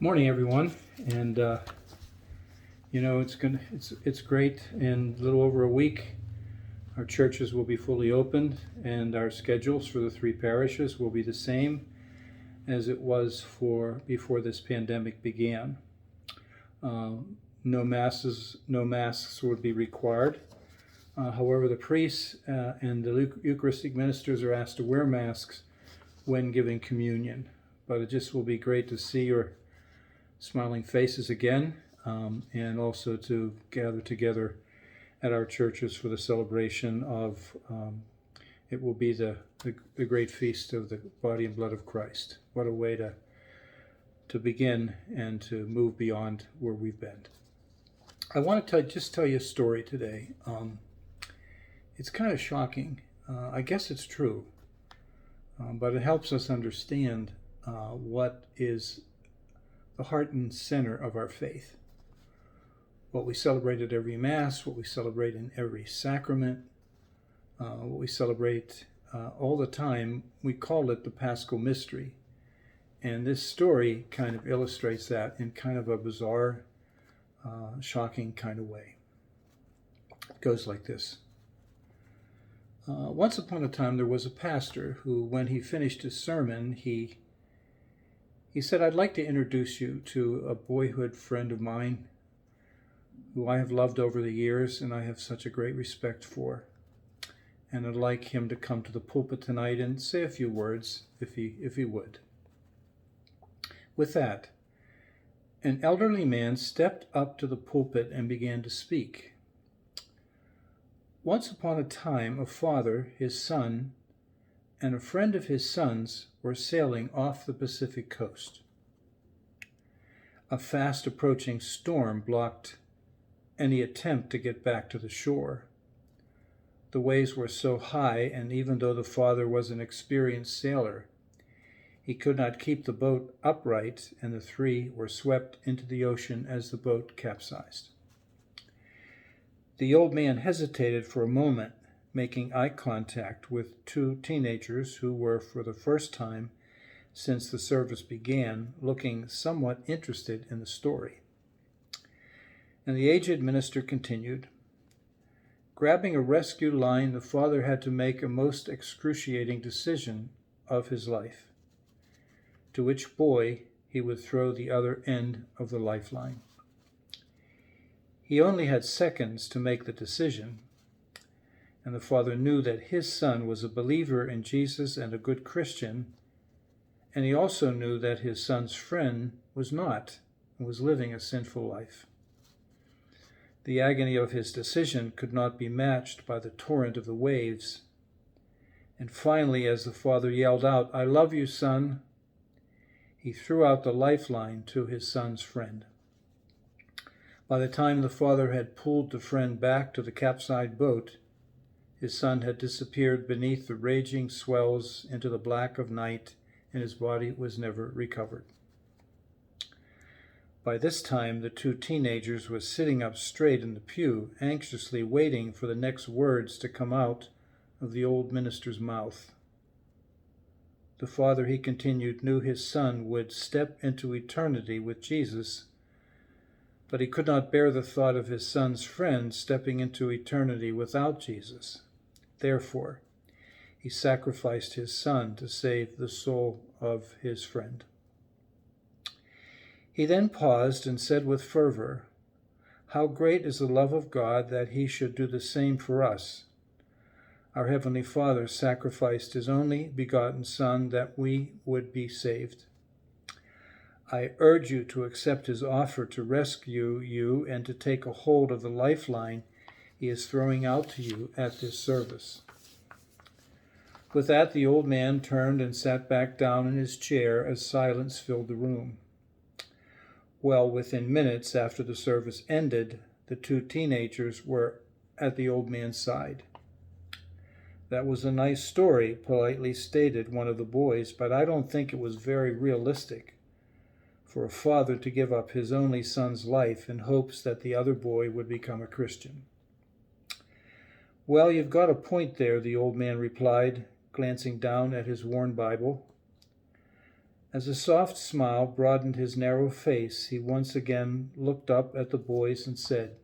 Morning, everyone, and it's great. In a little over a week, our churches will be fully opened, and our schedules for the three parishes will be the same as it was for before this pandemic began. No masks would be required. However, the priests and the Eucharistic ministers are asked to wear masks when giving communion. But it just will be great to see your smiling faces again, and also to gather together at our churches for the celebration of, it will be the great feast of the body and blood of Christ. What a way to begin and to move beyond where we've been. I want to just tell you a story today. It's kind of shocking. I guess it's true, but it helps us understand what is the heart and center of our faith. What we celebrate at every Mass, what we celebrate in every sacrament, what we celebrate all the time, we call it the Paschal Mystery. And this story kind of illustrates that in kind of a bizarre, shocking kind of way. It goes like this. Once upon a time, there was a pastor who, when he finished his sermon, he said, "I'd like to introduce you to a boyhood friend of mine who I have loved over the years and I have such a great respect for. And I'd like him to come to the pulpit tonight and say a few words, if he would." With that, an elderly man stepped up to the pulpit and began to speak. Once upon a time, a father, his son, and a friend of his son's were sailing off the Pacific coast. A fast approaching storm blocked any attempt to get back to the shore. The waves were so high, and even though the father was an experienced sailor, he could not keep the boat upright, and the three were swept into the ocean as the boat capsized. The old man hesitated for a moment, making eye contact with two teenagers who were, for the first time since the service began, looking somewhat interested in the story. And the aged minister continued. Grabbing a rescue line, the father had to make a most excruciating decision of his life. To which boy he would throw the other end of the lifeline. He only had seconds to make the decision, and the father knew that his son was a believer in Jesus and a good Christian, and he also knew that his son's friend was not, and was living a sinful life. The agony of his decision could not be matched by the torrent of the waves. And finally, as the father yelled out, "I love you, son," he threw out the lifeline to his son's friend. By the time the father had pulled the friend back to the capsized boat, his son had disappeared beneath the raging swells into the black of night, and his body was never recovered. By this time, the two teenagers were sitting up straight in the pew, anxiously waiting for the next words to come out of the old minister's mouth. The father, he continued, knew his son would step into eternity with Jesus, but he could not bear the thought of his son's friend stepping into eternity without Jesus. Therefore, he sacrificed his son to save the soul of his friend. He then paused and said with fervor, "How great is the love of God that he should do the same for us. Our Heavenly Father sacrificed his only begotten Son that we would be saved. I urge you to accept his offer to rescue you and to take a hold of the lifeline he is throwing out to you at this service." With that, the old man turned and sat back down in his chair as silence filled the room. Well, within minutes after the service ended, the two teenagers were at the old man's side. "That was a nice story," politely stated one of the boys, "but I don't think it was very realistic for a father to give up his only son's life in hopes that the other boy would become a Christian." "Well, you've got a point there," the old man replied, glancing down at his worn Bible. As a soft smile broadened his narrow face, he once again looked up at the boys and said,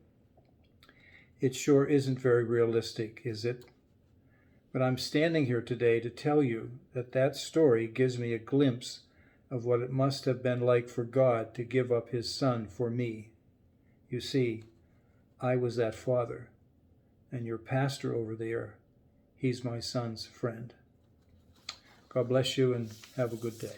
"It sure isn't very realistic, is it? But I'm standing here today to tell you that that story gives me a glimpse of what it must have been like for God to give up his son for me. You see, I was that father, and your pastor over there, he's my son's friend." God bless you and have a good day.